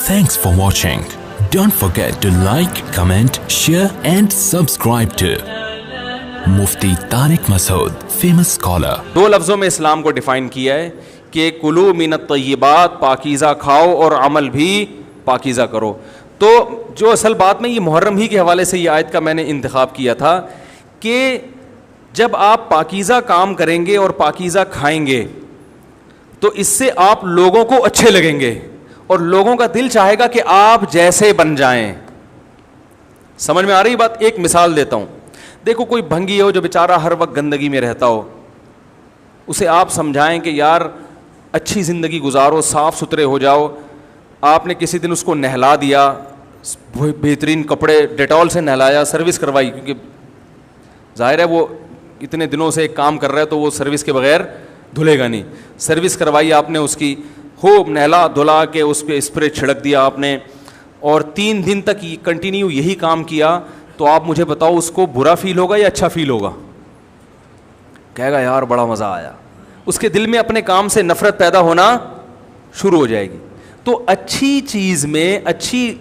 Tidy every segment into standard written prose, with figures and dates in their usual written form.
Thanks for watching. Don't forget to like, comment, share and subscribe to Mufti Tariq Masood, famous scholar. دو لفظوں میں اسلام کو define کیا ہے کہ کلو من الطیبات، پاکیزہ کھاؤ اور عمل بھی پاکیزہ کرو. تو جو اصل بات میں یہ محرم ہی کے حوالے سے یہ آیت کا میں نے انتخاب کیا تھا کہ جب آپ پاکیزہ کام کریں گے اور پاکیزہ کھائیں گے تو اس سے آپ لوگوں کو اچھے لگیں گے اور لوگوں کا دل چاہے گا کہ آپ جیسے بن جائیں. سمجھ میں آ رہی بات؟ ایک مثال دیتا ہوں. دیکھو کوئی بھنگی ہو جو بیچارہ ہر وقت گندگی میں رہتا ہو, اسے آپ سمجھائیں کہ یار اچھی زندگی گزارو, صاف ستھرے ہو جاؤ. آپ نے کسی دن اس کو نہلا دیا, بہترین کپڑے ڈیٹول سے نہلایا, سروس کروائی, کیونکہ ظاہر ہے وہ اتنے دنوں سے ایک کام کر رہا ہے تو وہ سروس کے بغیر دھلے گا نہیں. سروس کروائی آپ نے اس کی, خوب نہلا دھلا کے اس پہ اسپرے چھڑک دیا آپ نے, اور 3 دن تک کنٹینیو یہی کام کیا, تو آپ مجھے بتاؤ اس کو برا فیل ہوگا یا اچھا فیل ہوگا؟ کہے گا یار بڑا مزہ آیا. اس کے دل میں اپنے کام سے نفرت پیدا ہونا شروع ہو جائے گی. تو اچھی چیز میں, اچھی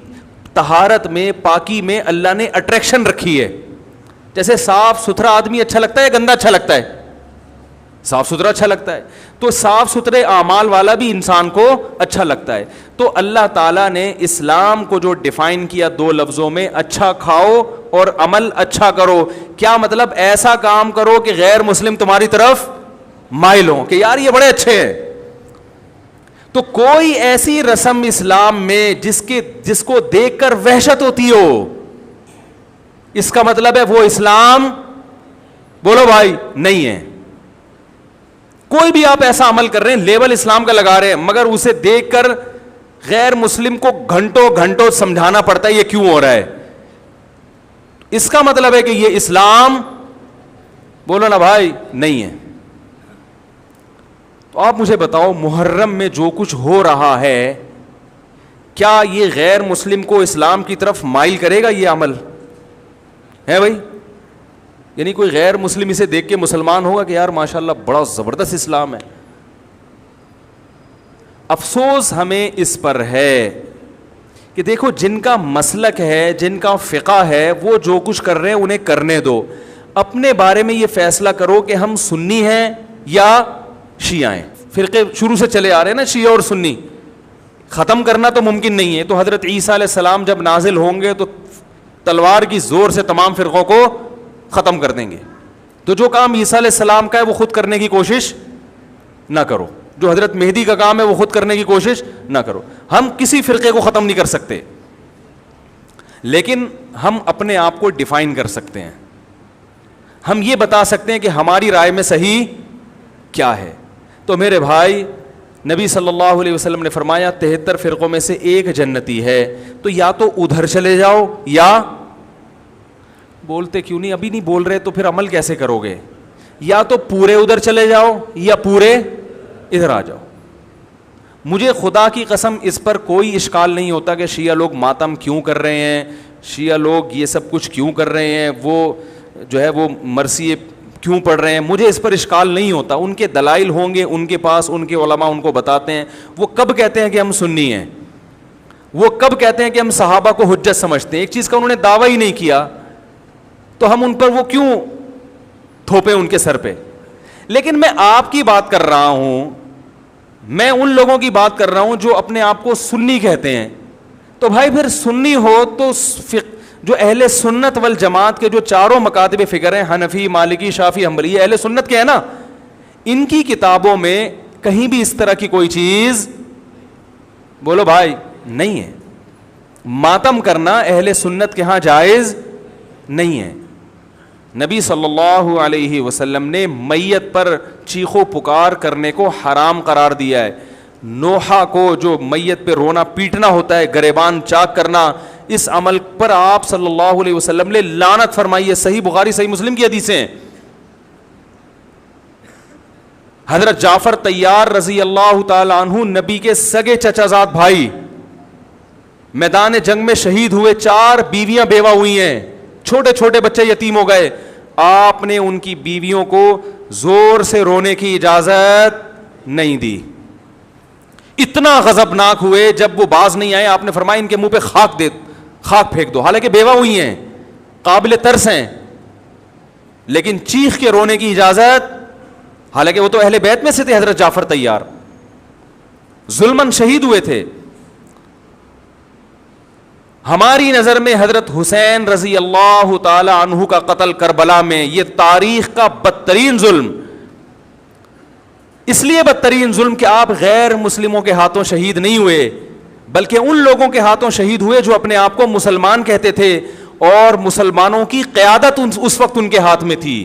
طہارت میں, پاکی میں اللہ نے اٹریکشن رکھی ہے. جیسے صاف ستھرا آدمی اچھا لگتا ہے یا گندا اچھا لگتا ہے؟ صاف ستھرا اچھا لگتا ہے. تو صاف ستھرے اعمال والا بھی انسان کو اچھا لگتا ہے. تو اللہ تعالیٰ نے اسلام کو جو ڈیفائن کیا 2 لفظوں میں, اچھا کھاؤ اور عمل اچھا کرو. کیا مطلب؟ ایسا کام کرو کہ غیر مسلم تمہاری طرف مائل ہوں کہ یار یہ بڑے اچھے ہیں. تو کوئی ایسی رسم اسلام میں جس کو دیکھ کر وحشت ہوتی ہو, اس کا مطلب ہے وہ اسلام, بولو بھائی, نہیں ہے. کوئی بھی آپ ایسا عمل کر رہے ہیں, لیبل اسلام کا لگا رہے ہیں, مگر اسے دیکھ کر غیر مسلم کو گھنٹوں گھنٹوں سمجھانا پڑتا ہے یہ کیوں ہو رہا ہے, اس کا مطلب ہے کہ یہ اسلام, بولو نا بھائی, نہیں ہے. تو آپ مجھے بتاؤ محرم میں جو کچھ ہو رہا ہے, کیا یہ غیر مسلم کو اسلام کی طرف مائل کرے گا؟ یہ عمل ہے بھائی. یعنی کوئی غیر مسلم اسے دیکھ کے مسلمان ہوگا کہ یار ماشاءاللہ بڑا زبردست اسلام ہے. افسوس ہمیں اس پر ہے کہ دیکھو جن کا مسلک ہے, جن کا فقہ ہے, وہ جو کچھ کر رہے ہیں انہیں کرنے دو. اپنے بارے میں یہ فیصلہ کرو کہ ہم سنی ہیں یا شیعہ ہیں. فرقے شروع سے چلے آ رہے ہیں نا, شیعہ اور سنی, ختم کرنا تو ممکن نہیں ہے. تو حضرت عیسیٰ علیہ السلام جب نازل ہوں گے تو تلوار کی زور سے تمام فرقوں کو ختم کر دیں گے. تو جو کام عیسیٰ علیہ السلام کا ہے وہ خود کرنے کی کوشش نہ کرو, جو حضرت مہدی کا کام ہے وہ خود کرنے کی کوشش نہ کرو. ہم کسی فرقے کو ختم نہیں کر سکتے, لیکن ہم اپنے آپ کو ڈیفائن کر سکتے ہیں. ہم یہ بتا سکتے ہیں کہ ہماری رائے میں صحیح کیا ہے. تو میرے بھائی, نبی صلی اللہ علیہ وسلم نے فرمایا 73 فرقوں میں سے ایک جنتی ہے. تو یا تو ادھر چلے جاؤ, یا بولتے کیوں نہیں, ابھی نہیں بول رہے تو پھر عمل کیسے کرو گے, یا تو پورے ادھر چلے جاؤ یا پورے ادھر آ جاؤ. مجھے خدا کی قسم اس پر کوئی اشکال نہیں ہوتا کہ شیعہ لوگ ماتم کیوں کر رہے ہیں, شیعہ لوگ یہ سب کچھ کیوں کر رہے ہیں, وہ جو ہے وہ مرثیے کیوں پڑھ رہے ہیں. مجھے اس پر اشکال نہیں ہوتا. ان کے دلائل ہوں گے ان کے پاس, ان کے علماء ان کو بتاتے ہیں. وہ کب کہتے ہیں کہ ہم سنی ہیں, وہ کب کہتے ہیں کہ ہم صحابہ کو حجت سمجھتے ہیں. ایک چیز کا انہوں نے دعویٰ ہی نہیں کیا تو ہم ان پر وہ کیوں تھوپیں ان کے سر پہ. لیکن میں آپ کی بات کر رہا ہوں, میں ان لوگوں کی بات کر رہا ہوں جو اپنے آپ کو سنی کہتے ہیں. تو بھائی پھر سنی ہو تو جو اہل سنت والجماعت کے جو چاروں مکاتب فکر ہیں, حنفی, مالکی, شافعی, حنبلی, اہل سنت کے ہیں نا, ان کی کتابوں میں کہیں بھی اس طرح کی کوئی چیز, بولو بھائی, نہیں ہے. ماتم کرنا اہل سنت کے ہاں جائز نہیں ہے. نبی صلی اللہ علیہ وسلم نے میت پر چیخو پکار کرنے کو حرام قرار دیا ہے. نوحہ کو جو میت پہ رونا پیٹنا ہوتا ہے, گریبان چاک کرنا, اس عمل پر آپ صلی اللہ علیہ وسلم نے لعنت فرمائی ہے. صحیح بخاری صحیح مسلم کی حدیثیں ہیں. حضرت جعفر طیار رضی اللہ تعالی عنہ نبی کے سگے چچا زاد بھائی, میدان جنگ میں شہید ہوئے, 4 بیویاں بیوہ ہوئی ہیں, چھوٹے چھوٹے بچے یتیم ہو گئے. آپ نے ان کی بیویوں کو زور سے رونے کی اجازت نہیں دی. اتنا غضبناک ہوئے جب وہ باز نہیں آئے, آپ نے فرمایا ان کے منہ پہ خاک پھینک دو, حالانکہ بیوہ ہوئی ہیں, قابل ترس ہیں, لیکن چیخ کے رونے کی اجازت, حالانکہ وہ تو اہل بیت میں سے تھے, حضرت جعفر طیار ظلماً شہید ہوئے تھے. ہماری نظر میں حضرت حسین رضی اللہ تعالی عنہ کا قتل کربلا میں یہ تاریخ کا بدترین ظلم, اس لیے بدترین ظلم کہ آپ غیر مسلموں کے ہاتھوں شہید نہیں ہوئے, بلکہ ان لوگوں کے ہاتھوں شہید ہوئے جو اپنے آپ کو مسلمان کہتے تھے, اور مسلمانوں کی قیادت اس وقت ان کے ہاتھ میں تھی,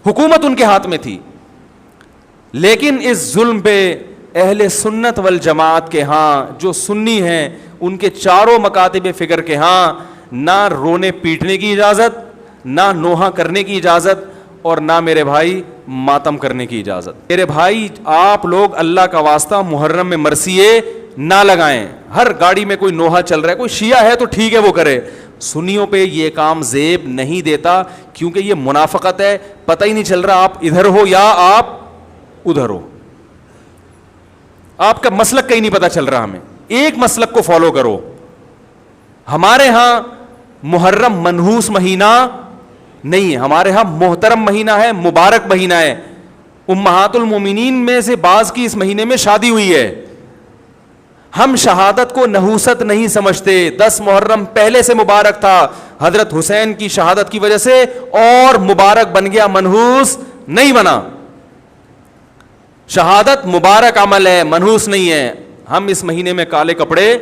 حکومت ان کے ہاتھ میں تھی. لیکن اس ظلم پہ اہل سنت والجماعت کے ہاں, جو سنی ہیں, ان کے چاروں مکاتب فکر کے ہاں نہ رونے پیٹنے کی اجازت, نہ نوحہ کرنے کی اجازت, اور نہ میرے بھائی ماتم کرنے کی اجازت. میرے بھائی آپ لوگ اللہ کا واسطہ محرم میں مرثیے نہ لگائیں. ہر گاڑی میں کوئی نوحہ چل رہا ہے, کوئی شیعہ ہے تو ٹھیک ہے وہ کرے, سنیوں پہ یہ کام زیب نہیں دیتا, کیونکہ یہ منافقت ہے. پتہ ہی نہیں چل رہا آپ ادھر ہو یا آپ ادھر ہو, آپ کا مسلک کہیں نہیں پتہ چل رہا. ہمیں ایک مسلک کو فالو کرو. ہمارے ہاں محرم منحوس مہینہ نہیں ہے, ہمارے ہاں محترم مہینہ ہے, مبارک مہینہ ہے. امہات المومنین میں سے بعض کی اس مہینے میں شادی ہوئی ہے. ہم شہادت کو نحوست نہیں سمجھتے. 10 محرم پہلے سے مبارک تھا, حضرت حسین کی شہادت کی وجہ سے اور مبارک بن گیا, منحوس نہیں بنا. شہادت مبارک عمل ہے, منحوس نہیں ہے. ہم اس مہینے میں کالے کپڑے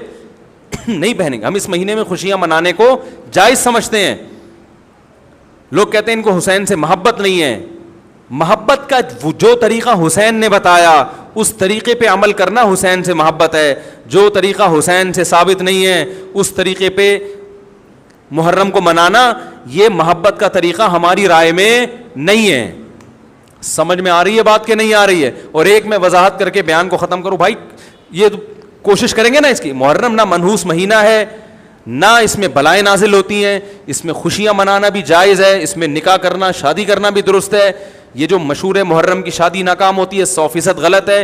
نہیں پہنیں گے, ہم اس مہینے میں خوشیاں منانے کو جائز سمجھتے ہیں. لوگ کہتے ہیں ان کو حسین سے محبت نہیں ہے. محبت کا جو طریقہ حسین نے بتایا اس طریقے پہ عمل کرنا حسین سے محبت ہے. جو طریقہ حسین سے ثابت نہیں ہے اس طریقے پہ محرم کو منانا یہ محبت کا طریقہ ہماری رائے میں نہیں ہے. سمجھ میں آ رہی ہے بات کہ نہیں آ رہی ہے؟ اور ایک میں وضاحت کر کے بیان کو ختم کروں. بھائی یہ کوشش کریں گے نا اس کی, محرم نہ منحوس مہینہ ہے, نہ اس میں بلائیں نازل ہوتی ہیں, اس میں خوشیاں منانا بھی جائز ہے, اس میں نکاح کرنا شادی کرنا بھی درست ہے. یہ جو مشہور ہے محرم کی شادی ناکام ہوتی ہے 100% غلط ہے.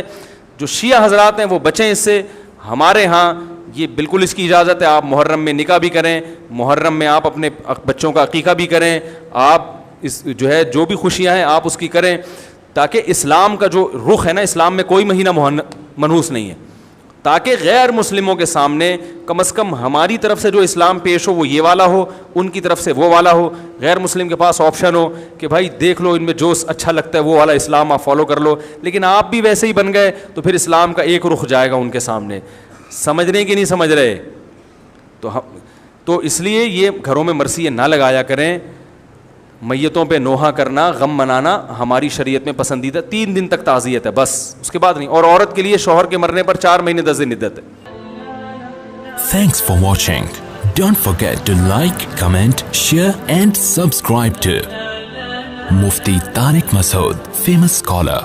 جو شیعہ حضرات ہیں وہ بچیں اس سے. ہمارے ہاں یہ بالکل اس کی اجازت ہے, آپ محرم میں نکاح بھی کریں, محرم میں آپ اپنے بچوں کا عقیقہ بھی کریں, آپ اس جو ہے جو بھی خوشیاں ہیں آپ اس کی کریں, تاکہ اسلام کا جو رخ ہے نا, اسلام میں کوئی مہینہ منحوس نہیں ہے, تاکہ غیر مسلموں کے سامنے کم از کم ہماری طرف سے جو اسلام پیش ہو وہ یہ والا ہو, ان کی طرف سے وہ والا ہو. غیر مسلم کے پاس آپشن ہو کہ بھائی دیکھ لو ان میں جو اچھا لگتا ہے وہ والا اسلام آپ فالو کر لو, لیکن آپ بھی ویسے ہی بن گئے تو پھر اسلام کا ایک رخ جائے گا ان کے سامنے. سمجھ رہے کہ نہیں سمجھ رہے؟ تو اس لیے یہ گھروں میں مرثیے نہ لگایا کریں. میتوں پہ نوحہ کرنا, غم منانا ہماری شریعت میں پسندیدہ. 3 دن تک تعزیت ہے بس, اس کے بعد نہیں. اور عورت کے لیے شوہر کے مرنے پر 4 مہینے 10 دن عدت ہے. Thanks for watching. Don't forget to like, comment, share and subscribe to Mufti Tariq Masood, famous scholar.